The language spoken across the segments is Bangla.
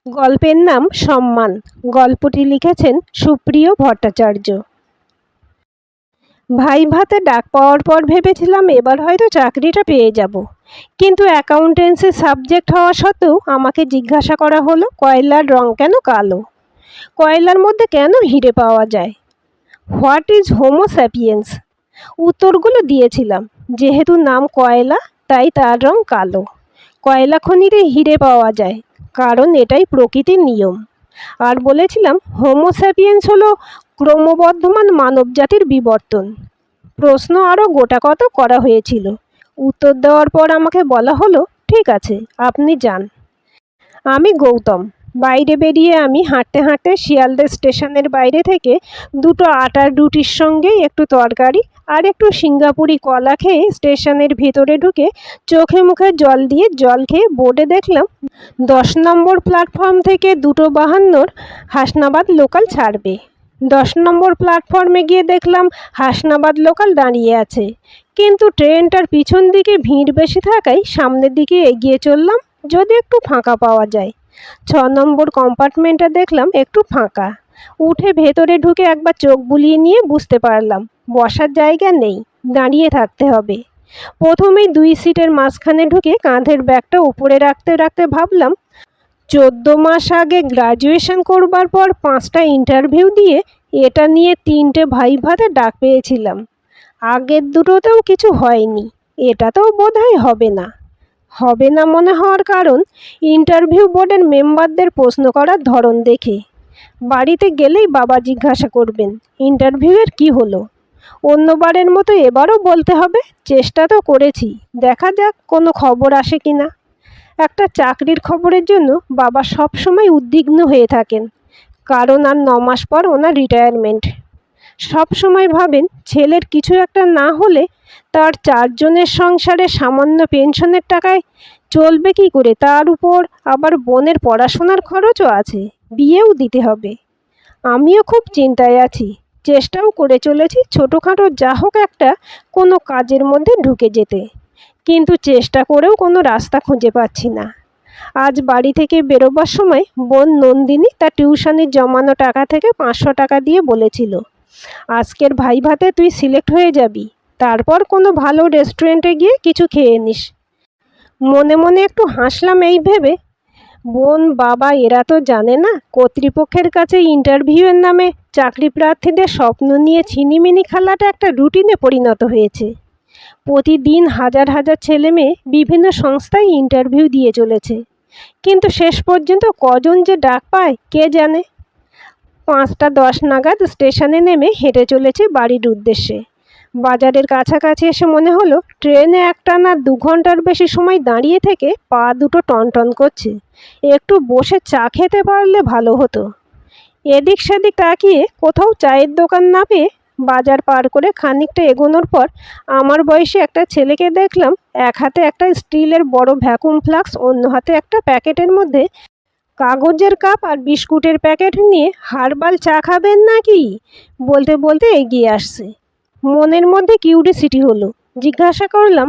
গল্পের নাম সম্মান। গল্পটি লিখেছেন সুপ্রিয় ভট্টাচার্য। ভাইভাতে ডাক পাওয়ার পর ভেবেছিলাম এবার হয়তো চাকরিটা পেয়ে যাব, কিন্তু অ্যাকাউন্টেন্সি সাবজেক্ট হওয়া সত্ত্বেও আমাকে জিজ্ঞাসা করা হলো কয়লার রং কেন কালো, কয়লার মধ্যে কেন হিরে পাওয়া যায়, হোয়াট ইজ হোমো স্যাপিয়েন্স। উত্তরগুলো দিয়েছিলাম, যেহেতু নাম কয়লা তাই তার রং কালো। কয়লা খনিতে হিরে পাওয়া যায় কারণ এটাই প্রকৃতির নিয়ম। আর বলেছিলাম হোমো স্যাপিয়েন্স হলো ক্রমবর্ধমান মানবজাতির বিবর্তন। প্রশ্ন আরও গোটাকত করা হয়েছিল। উত্তর দেওয়ার পর আমাকে বলা হলো, ঠিক আছে আপনি যান। আমি গৌতম। বাইরে বেরিয়ে আমি হাঁটতে হাঁটতে শিয়ালদা স্টেশনের বাইরে থেকে দুটো আটার রুটির সঙ্গে একটু তরকারি আর একটু সিঙ্গাপুরি কলা খেয়ে স্টেশনের ভেতরে ঢুকে চোখে মুখে জল দিয়ে জল খেয়ে বোর্ডে দেখলাম 10 নম্বর প্ল্যাটফর্ম থেকে 2:52 হাসনাবাদ লোকাল ছাড়বে। 10 নম্বর প্ল্যাটফর্মে গিয়ে দেখলাম হাসনাবাদ লোকাল দাঁড়িয়ে আছে, কিন্তু ট্রেনটার পিছন দিকে ভিড় বেশি থাকায় সামনের দিকে এগিয়ে চললাম যদি একটু ফাঁকা পাওয়া যায়। 6 নম্বর কম্পার্টমেন্টটা দেখলাম একটু ফাঁকা। উঠে ভেতরে ঢুকে একবার চোখ বুলিয়ে নিয়ে বুঝতে পারলাম বসার জায়গা নেই, দাঁড়িয়ে থাকতে হবে। প্রথমেই 2 সিটের মাঝখানে ঢুকে কাঁধের ব্যাগটা উপরে রাখতে রাখতে ভাবলাম 14 মাস আগে গ্রাজুয়েশন করবার পর 5টা ইন্টারভিউ দিয়ে এটা নিয়ে 3টে ভাইভাতে ডাক পেয়েছিলাম। আগের দুটোতেও কিছু হয়নি, এটাতেও বোধহয় হবে না। হবে না মনে হওয়ার কারণ ইন্টারভিউ বোর্ডের মেম্বারদের প্রশ্ন করার ধরন দেখে। বাড়িতে গেলেই বাবা জিজ্ঞাসা করবেন ইন্টারভিউয়ের কি হলো। অন্যবারের মতো এবারও বলতে হবে চেষ্টা তো করেছি, দেখা যাক কোনো খবর আসে কি না। একটা চাকরির খবরের জন্য বাবা সব সময় উদ্বিগ্ন হয়ে থাকেন, কারণ আর 9 মাস পর ওনার রিটায়ারমেন্ট। সব সময় ভাবেন ছেলের কিছু একটা না হলে তার 4 জনের সংসারে সামান্য পেনশনের টাকায় চলবে কি করে, তার উপর আবার বোনের পড়াশোনার খরচও আছে, বিয়েও দিতে হবে। আমিও খুব চিন্তায় আছি, চেষ্টাও করে চলেছি ছোটোখাটো যা হোক একটা কোনো কাজের মধ্যে ঢুকে যেতে, কিন্তু চেষ্টা করেও কোনো রাস্তা খুঁজে পাচ্ছি না। আজ বাড়ি থেকে বেরোবার সময় বোন নন্দিনী তার টিউশনির জমানো টাকা থেকে 500 টাকা দিয়ে বলেছিল, আজকের ভাইভাতে তুই সিলেক্ট হয়ে যাবি, তারপর কোনো ভালো রেস্টুরেন্টে গিয়ে কিছু খেয়ে নিস। মনে মনে একটু হাসলাম এই ভেবে, বোন বাবা এরা তো জানে না কর্তৃপক্ষের কাছে ইন্টারভিউয়ের নামে চাকরি প্রার্থীদের স্বপ্ন নিয়ে ছিনিমিনি খেলাটা একটা রুটিনে পরিণত হয়েছে। প্রতিদিন হাজার হাজার ছেলে মেয়ে বিভিন্ন সংস্থায় ইন্টারভিউ দিয়ে চলেছে, কিন্তু শেষ পর্যন্ত কজন যে ডাক পায় কে জানে। 5:10 নাগাদ স্টেশনে নেমে হেঁটে চলেছি বাড়ির উদ্দেশ্যে। বাজারের কাছাকাছি এসে মনে হলো ট্রেনে একটানা 2 ঘন্টার বেশি সময় দাঁড়িয়ে থেকে পা দুটো টনটন করছে, একটু বসে চা খেতে পারলে ভালো হতো। এদিক সেদিক তাকিয়ে কোথাও চায়ের দোকান না পেয়ে বাজার পার করে খানিকটা এগোনোর পর আমার বয়সী একটা ছেলেকে দেখলাম এক হাতে একটা স্টিলের বড় ভ্যাকুম ফ্লাস্ক, অন্য হাতে একটা প্যাকেটের মধ্যে কাগজের কাপ আর বিস্কুটের প্যাকেট নিয়ে হার্বাল চা খাবেন নাকি বলতে বলতে এগিয়ে আসছে। মনের মধ্যে কিউরিসিটি হলো, জিজ্ঞাসা করলাম,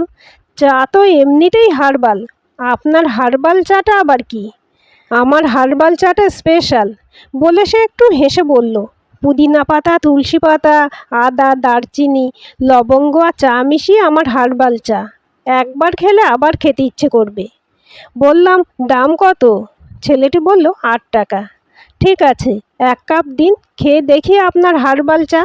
চা তো এমনিতেই হার্বাল, আপনার হার্বাল চাটা আবার কি? আমার হার্বাল চাটা স্পেশাল বলে সে একটু হেসে বলল, পুদিনা পাতা, তুলসী পাতা, আদা, দারচিনি, লবঙ্গ আর চা মিশিয়ে আমার হার্বাল চা, একবার খেলে আবার খেতে ইচ্ছে করবে। বললাম, দাম কত? ছেলেটি বলল, 8 টাকা। ঠিক আছে, 1 কাপ দিন, খেয়ে দেখি আপনার হার্বাল চা।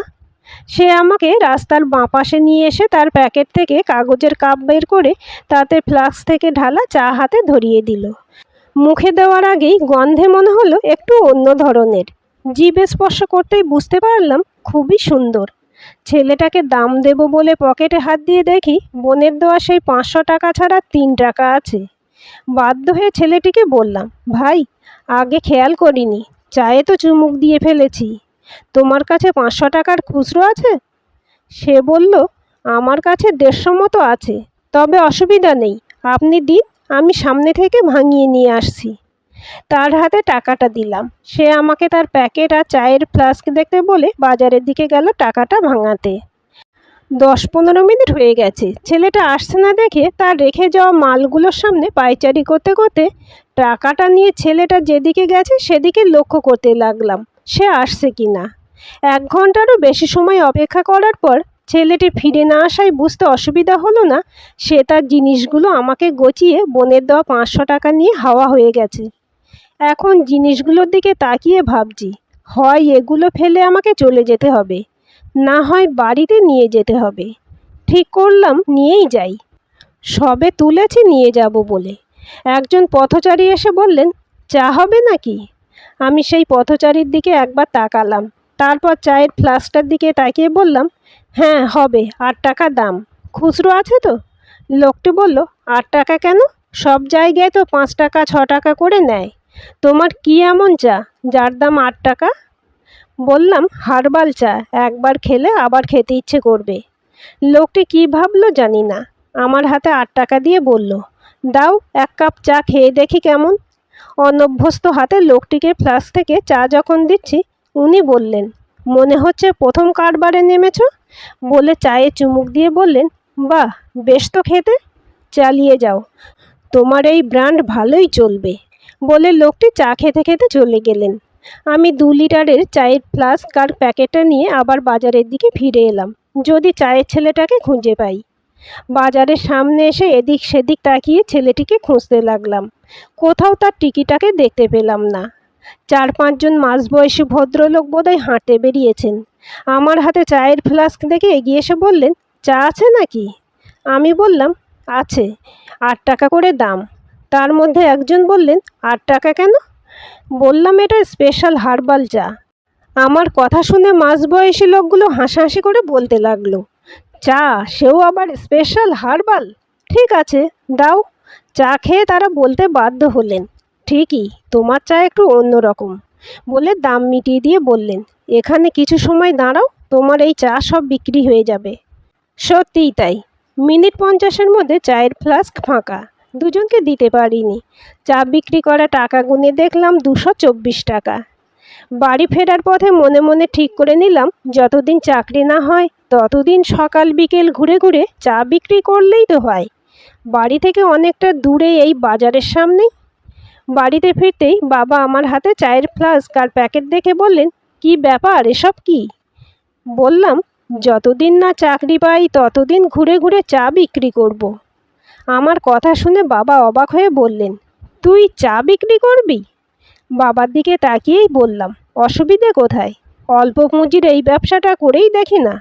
সে আমাকে রাস্তার বাঁ পাশে নিয়ে এসে তার প্যাকেট থেকে কাগজের কাপ বের করে তাতে ফ্লাস্ক থেকে ঢালা চা হাতে ধরিয়ে দিল। মুখে দেওয়ার আগেই গন্ধে মনে হলো একটু অন্য ধরনের। জিভে স্পর্শ করতেই বুঝতে পারলাম খুবই সুন্দর। ছেলেটাকে দাম দেব বলে পকেটে হাত দিয়ে দেখি বোনের দেওয়া সেই 500 টাকা ছাড়া 3 টাকা আছে। বাধ্য হয়ে ছেলেটিকে বললাম, ভাই আগে খেয়াল করিনি, চায়ে তো চুমুক দিয়ে ফেলেছি, তোমার কাছে 500 টাকার খুচরো আছে? সে বলল, আমার কাছে 150 মতো আছে, তবে অসুবিধা নেই, আপনি দিন, আমি সামনে থেকে ভাঙিয়ে নিয়ে আসছি। তার হাতে টাকাটা দিলাম। সে আমাকে তার প্যাকেট আর চায়ের ফ্লাস্ক দেখতে বলে বাজারের দিকে গেল টাকাটা ভাঙাতে। 10-15 মিনিট হয়ে গেছে, ছেলেটা আসছে না দেখে তার রেখে যাওয়া মালগুলোর সামনে পায়চারি করতে করতে টাকাটা নিয়ে ছেলেটা যেদিকে গেছে সেদিকে লক্ষ্য করতে লাগলাম সে আসছে কি না। 1 ঘন্টারও বেশি সময় অপেক্ষা করার পর ছেলেটি ফিরে না আসায় বুঝতে অসুবিধা হলো না সে তার জিনিসগুলো আমাকে গচিয়ে বোনের দেওয়া 500 টাকা নিয়ে হাওয়া হয়ে গেছে। এখন জিনিসগুলোর দিকে তাকিয়ে ভাবছি, হয় এগুলো ফেলে আমাকে চলে যেতে হবে, না হয় বাড়িতে নিয়ে যেতে হবে। ঠিক করলাম নিয়েই যাই। সবে তুলেছি নিয়ে যাব বলে একজন পথচারী এসে বললেন, চা হবে নাকি? আমি সেই পথচারীর দিকে একবার তাকালাম, তারপর চায়ের ফ্লাস্কটার দিকে তাকিয়ে বললাম, হ্যাঁ হবে, 8 টাকা দাম। খুচরো আছে তো? লোকটি বলল, 8 টাকা কেন? সব জায়গায় তো 5 টাকা 6 টাকা করে নেয়। তোমার কি এমন চা যার দাম 8 টাকা? বললাম, হার্বাল চা, একবার খেলে আবার খেতে ইচ্ছে করবে। লোকটি কী ভাবলো জানি না, আমার হাতে 8 টাকা দিয়ে বলল, দাও 1 কাপ চা খেয়ে দেখি কেমন। অনভ্যস্ত হাতে লোকটিকে ফ্লাস্ক থেকে চা যখন দিচ্ছি উনি বললেন, মনে হচ্ছে প্রথম কারবারে নেমেছ। বলে চায়ে চুমুক দিয়ে বললেন, বাহ বেশ তো খেতে, চালিয়ে যাও, তোমার এই ব্র্যান্ড ভালোই চলবে। বলে লোকটি চা খেতে খেতে চলে গেলেন। আমি 2 লিটারের চায়ের ফ্লাস্ক আর প্যাকেটটা নিয়ে আবার বাজারের দিকে ফিরে এলাম, যদি চায়ের ছেলেটাকে খুঁজে পাই। বাজারের সামনে এসে এদিক সেদিক তাকিয়ে ছেলেটিকে খুঁজতে লাগলাম, কোথাও তার টিকিটাকে দেখতে পেলাম না। 4-5 জন মাঝবয়সী ভদ্রলোক বোধহয় হাঁটতে বেরিয়েছেন। আমার হাতে চায়ের ফ্লাস্ক দেখে এগিয়ে এসে বললেন, চা আছে নাকি? আমি বললাম, আছে, 8 টাকা করে দাম। তার মধ্যে একজন বললেন, 8 টাকা কেন? বললাম, এটা স্পেশাল হার্বাল চা। আমার কথা শুনে মাঝবয়সী লোকগুলো হাসাহাসি করে বলতে লাগলো, চা, সেও আবার স্পেশাল হার্বাল, ঠিক আছে দাও। চা খেয়ে তারা বলতে বাধ্য হলেন, ঠিকই, তোমার চা একটু অন্যরকম। বলে দাম মিটিয়ে দিয়ে বললেন, এখানে কিছু সময় দাঁড়াও, তোমার এই চা সব বিক্রি হয়ে যাবে। সত্যিই তাই, মিনিট 50-এর মধ্যে চায়ের ফ্লাস্ক ফাঁকা। দুজনকে দিতে পারিনি। চা বিক্রি করা টাকা গুনে দেখলাম 224 টাকা। বাড়ি ফেরার পথে মনে মনে ঠিক করে নিলাম, যতদিন চাকরি না হয় ততদিন সকাল বিকেল ঘুরে ঘুরে চা বিক্রি করলেই তো হয়। বাড়ি থেকে অনেকটা দূরে এই বাজারের সামনেই। বাড়িতে ফিরতেই বাবা আমার হাতে চায়ের ফ্লাস্ক আর প্যাকেট দেখে বললেন, কি ব্যাপার, এসব কি? বললাম, যতদিন না চাকরি পাই ততদিন ঘুরে ঘুরে চা বিক্রি করব। আমার কথা শুনে বাবা অবাক হয়ে বললেন, তুই চা বিক্রি করবি? বাবার দিকে তাকিয়েই বললাম, অসুবিধে কোথায়, অল্প পুঁজির এই ব্যবসাটা করেই দেখি না।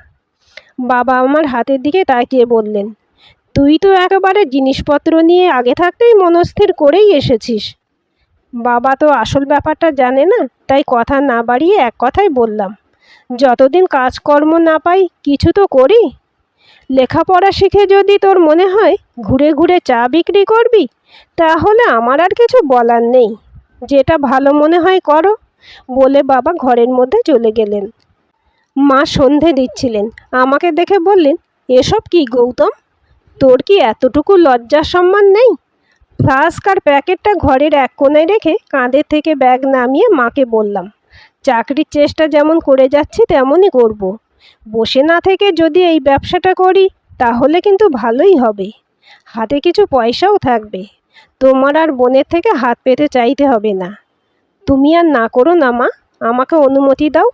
বাবা আমার হাতের দিকে তাকিয়ে বললেন, তুই তো একেবারে জিনিসপত্র নিয়ে আগে থাকতেই মনস্থির করেই এসেছিস। বাবা তো আসল ব্যাপারটা জানে না, তাই কথা না বাড়িয়ে এক কথাই বললাম, যতদিন কাজকর্ম না পাই কিছু তো করি। লেখাপড়া শিখে যদি তোর মনে হয় ঘুরে ঘুরে চা বিক্রি করবি, তাহলে আমার আর কিছু বলার নেই, যেটা ভালো মনে হয় করো। বলে বাবা ঘরের মধ্যে চলে গেলেন। মা সন্ধে দিচ্ছিলেন, আমাকে দেখে বললেন, এসব কি গৌতম, তোর কি এতটুকু লজ্জার সম্মান নেই? ফ্লাস্ক আর প্যাকেটটা ঘরের এক কোণায় রেখে কাঁধের থেকে ব্যাগ নামিয়ে মাকে বললাম, চাকরির চেষ্টা যেমন করে যাচ্ছি তেমনই করব। বসে না থেকে যদি এই ব্যবসাটা করি তাহলে কিন্তু ভালোই হবে, হাতে কিছু পয়সাও থাকবে, তোমার আর বোনের থেকে হাত পেতে চাইতে হবে না। তুমি আর না করো না মা, আমাকে অনুমতি দাও।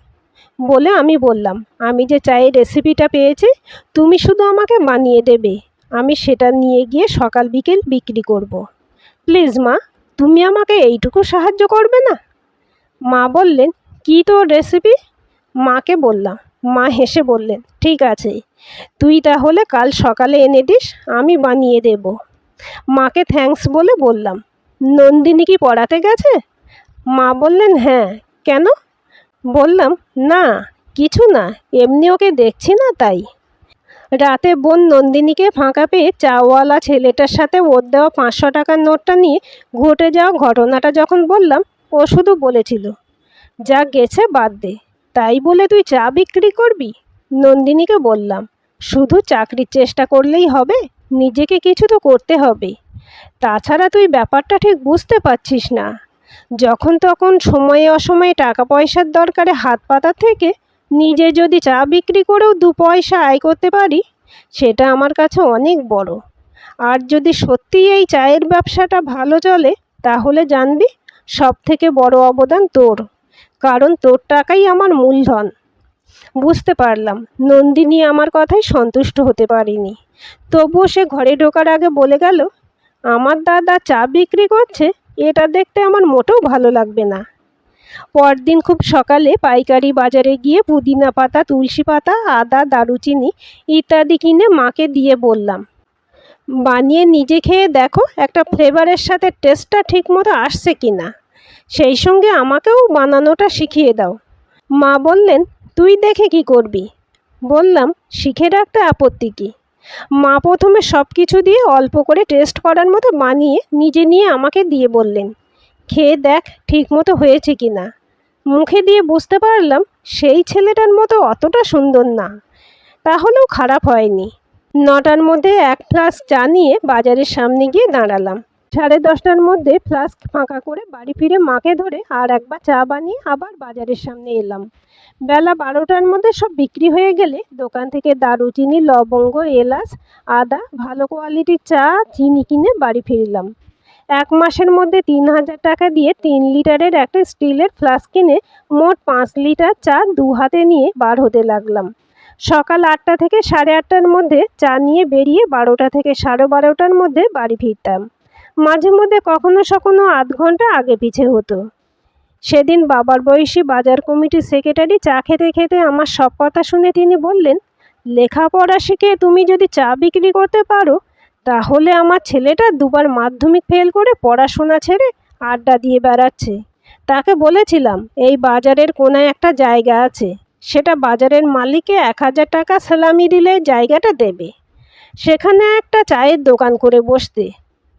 বলে আমি বললাম, আমি যে চায়ের রেসিপিটা পেয়েছি তুমি শুধু আমাকে বানিয়ে দেবে, আমি সেটা নিয়ে গিয়ে সকাল বিকেল বিক্রি করব। প্লিজ মা, তুমি আমাকে এইটুকু সাহায্য করবে না? মা বললেন, কী তোর রেসিপি? মাকে বললাম। মা হেসে বললেন, ঠিক আছে, তুই তাহলে কাল সকালে এনে দিস, আমি বানিয়ে দেব। মাকে থ্যাঙ্কস বলে বললাম, নন্দিনী কি পড়াতে গেছে? মা বললেন, হ্যাঁ, কেন? বললাম, না কিছু না, এমনি ওকে দেখছি না তাই। রাতে বোন নন্দিনীকে ফাঁকা পেয়ে চাওয়ালা ছেলেটার সাথে ওর দেওয়া 500 টাকার নোটটা নিয়ে ঘটে যাওয়া ঘটনাটা যখন বললাম, ও শুধু বলেছিল, যা গেছে বাদ দে, তাই বলে তুই চা বিক্রি করবি? নন্দিনীকে বললাম, শুধু চাকরির চেষ্টা করলেই হবে, নিজেকে কিছু তো করতে হবে। তাছাড়া তুই ব্যাপারটা ঠিক বুঝতে পারছিস না, যখন তখন সময়ে অসময়ে টাকা পয়সার দরকারে হাত পাতার থেকে নিজে যদি চা বিক্রি করেও 2 পয়সা আয় করতে পারি, সেটা আমার কাছে অনেক বড়। আর যদি সত্যিই এই চায়ের ব্যবসাটা ভালো চলে তাহলে জানবি সব থেকে বড় অবদান তোর, কারণ তোর টাকাই আমার মূলধন। বুঝতে পারলাম নন্দিনী আমার কথায় সন্তুষ্ট হতে পারেনি। তবুও সে ঘরে ঢোকার আগে বলে গেল, আমার দাদা চা বিক্রি করছে, এটা দেখতে আমার মোটেও ভালো লাগবে না। পরদিন খুব সকালে পাইকারি বাজারে গিয়ে পুদিনা পাতা, তুলসী পাতা, আদা, দারুচিনি ইত্যাদি কিনে মাকে দিয়ে বললাম, বানিয়ে নিজে খেয়ে দেখো একটা ফ্লেভারের সাথে টেস্টটা ঠিকমতো আসছে কি না, সেই সঙ্গে আমাকেও বানানোটা শিখিয়ে দাও। মা বললেন, তুই দেখে কি করবি? বললাম, শিখে রাখতে আপত্তি কী। মা প্রথমে সব কিছু দিয়ে অল্প করে টেস্ট করার মতো বানিয়ে নিজে নিয়ে আমাকে দিয়ে বললেন, খেয়ে দেখ ঠিক মতো হয়েছে কি না। মুখে দিয়ে বুঝতে পারলাম সেই ছেলেটার মতো অতটা সুন্দর না, তাহলেও খারাপ হয়নি। 9টার মধ্যে 1 ফ্লাস্ক চা নিয়ে বাজারের সামনে গিয়ে দাঁড়ালাম। 10:30টার মধ্যে ফ্লাস্ক ফাঁকা করে বাড়ি ফিরে মাকে ধরে আর একবার চা বানিয়ে আবার বাজারের সামনে এলাম। বেলা 12টার মধ্যে সব বিক্রি হয়ে গেলে দোকান থেকে দারুচিনি, লবঙ্গ, এলাচ, আদা, ভালো কোয়ালিটির চা, চিনি কিনে বাড়ি ফিরলাম। 1 মাসের মধ্যে 3000 টাকা দিয়ে 3 লিটারের একটা স্টিলের ফ্লাস্ক কিনে মোট 5 লিটার চা 2 হাতে নিয়ে বার হতে লাগলাম। সকাল 8টা থেকে 8:30টার মধ্যে চা নিয়ে বেরিয়ে 12টা থেকে 12:30টার মধ্যে বাড়ি ফিরতাম। মাঝে মধ্যে কখনো সখনো আধ ঘন্টা আগে পিছে হতো। সেদিন বাবার বয়সী বাজার কমিটির সেক্রেটারি চা খেতে খেতে আমার সব কথা শুনে তিনি বললেন, লেখাপড়া শিখে তুমি যদি চা বিক্রি করতে পারো, তাহলে আমার ছেলেটা 2বার মাধ্যমিক ফেল করে পড়াশোনা ছেড়ে আড্ডা দিয়ে বেড়াচ্ছে। তাকে বলেছিলাম এই বাজারের কোনায় একটা জায়গা আছে, সেটা বাজারের মালিককে 1000 টাকা সেলামি দিলে জায়গাটা দেবে, সেখানে একটা চায়ের দোকান করে বসতে।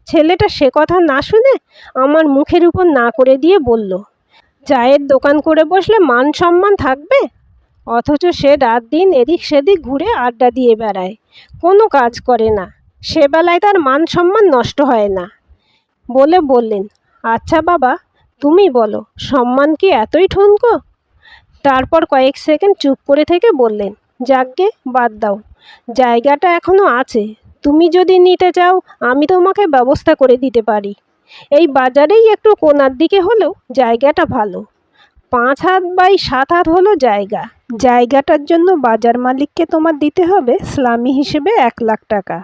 ছেলেটা সে কথা না শুনে আমার মুখের উপর না করে দিয়ে বলল, চায়ের দোকান করে বসলে মান সম্মান থাকবে? অথচ সে রাত দিন এদিক সেদিক ঘুরে আড্ডা দিয়ে বেড়ায়, কোনো কাজ করে না, সে বেলায় তার মান সম্মান নষ্ট হয় না। বললেন, আচ্ছা বাবা, তুমি বলো সম্মান কি এতই ঠুনকো? তারপর কয়েক সেকেন্ড চুপ করে থেকে বললেন, যাকগে বাদ দাও, জায়গাটা এখনো আছে, তুমি যদি নিতে চাও আমি তোমাকে ব্যবস্থা করে দিতে পারি। এই বাজারেই একটু কোণার দিকে হলেও জায়গাটা ভালো, 5 হাত বাই 7 হাত হলো জায়গা। জায়গাটার জন্য বাজার মালিককে তোমার দিতে হবে স্লামি হিসেবে 1 লাখ টাকা,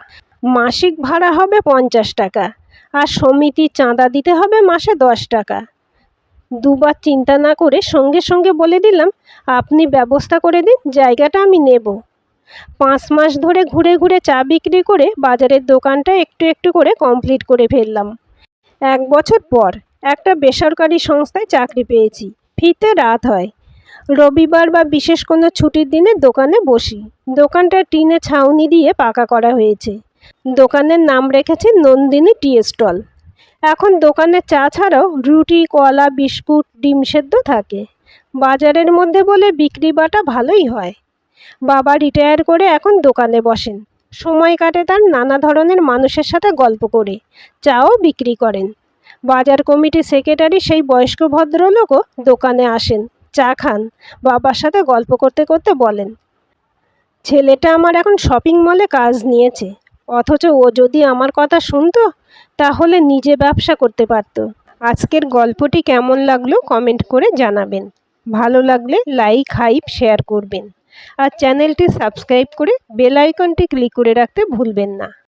মাসিক ভাড়া হবে 50 টাকা, আর সমিতির চাঁদা দিতে হবে মাসে 10 টাকা। দুবার চিন্তা না করে সঙ্গে সঙ্গে বলে দিলাম, আপনি ব্যবস্থা করে দিন, জায়গাটা আমি নেব। 5 মাস ধরে ঘুরে ঘুরে চা বিক্রি করে বাজারের দোকানটা একটু একটু করে কমপ্লিট করে ফেললাম। 1 বছর পর একটা বেসরকারি সংস্থায় চাকরি পেয়েছি। ফিরতে রাত হয়। রবিবার বা বিশেষ কোনো ছুটির দিনে দোকানে বসি। দোকানটা টিনে ছাউনি দিয়ে পাকা করা হয়েছে। দোকানের নাম রেখেছি নন্দিনী টি স্টল। এখন দোকানে চা ছাড়াও রুটি, কলা, বিস্কুট, ডিম সেদ্ধ থাকে। বাজারের মধ্যে বলে বিক্রি বাটা ভালোই হয়। বাবা রিটায়ার করে এখন দোকানে বসেন। সময় কাটে তার নানা ধরনের মানুষের সাথে গল্প করে, চাও বিক্রি করেন। বাজার কমিটির সেক্রেটারি সেই বয়স্ক ভদ্রলোকও দোকানে আসেন, চা খান, বাবার সাথে গল্প করতে করতে বলেন, ছেলেটা আমার এখন শপিং মলে কাজ নিয়েছে, অথচ ও যদি আমার কথা শুনতো তাহলে নিজে ব্যবসা করতে পারত। আজকের গল্পটি কেমন লাগলো কমেন্ট করে জানাবেন। ভালো লাগলে লাইক, হাইপ, শেয়ার করবেন। আর চ্যানেলটি সাবস্ক্রাইব করে বেল আইকনটি ক্লিক করে রাখতে ভুলবেন না।